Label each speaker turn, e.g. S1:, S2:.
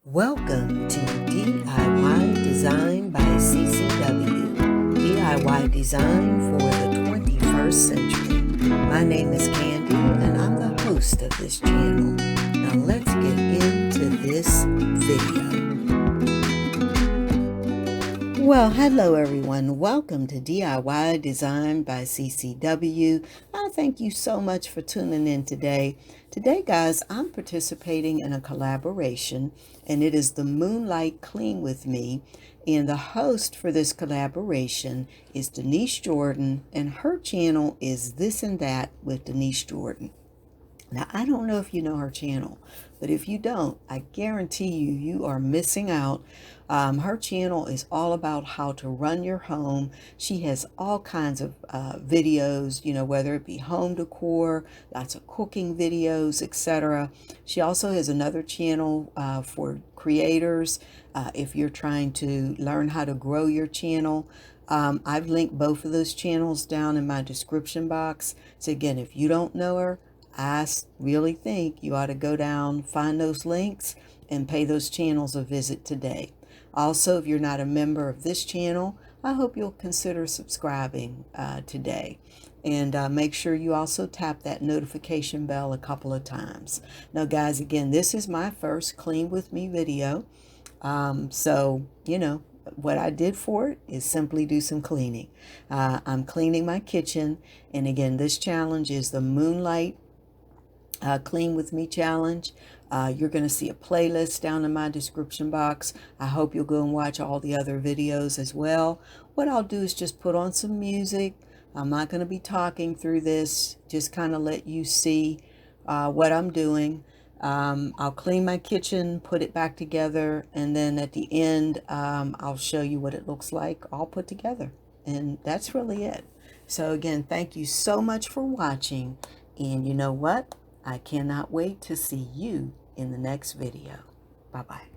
S1: Welcome to DIY Design by CCW, DIY Design for the 21st century. My name is Candy and I'm the host of this channel. Now let's get into this video. Well, hello everyone. Welcome to DIY Design by CCW. Thank you so much for tuning in today. Today, guys, I'm participating in a collaboration, and it is the Moonlight Clean with me. And the host for this collaboration is Denise Jordan, and her channel is This and That with Denise Jordan. Now, I don't know if you know her channel, but if you don't, I guarantee you are missing out. Her channel is all about how to run your home. She has all kinds of videos, whether it be home decor, lots of cooking videos, etc. She also has another channel for creators if you're trying to learn how to grow your channel. I've linked both of those channels down in my description box. So again, if you don't know her, I really think you ought to go down, find those links, and pay those channels a visit today. Also, if you're not a member of this channel, I hope you'll consider subscribing today. And make sure you also tap that notification bell a couple of times. Now, guys, again, this is my first Clean With Me video. What I did for it is simply do some cleaning. I'm cleaning my kitchen. And again, this challenge is the Moonlight Clean With Me challenge. You're going to see a playlist down in my description box. I hope you'll go and watch all the other videos as well. What I'll do is just put on some music. I'm not going to be talking through this, just kind of let you see what I'm doing. I'll clean my kitchen, put it back together, and then at the end I'll show you what it looks like all put together. And that's really it. So again, thank you so much for watching, and you know what? I cannot wait to see you in the next video. Bye-bye.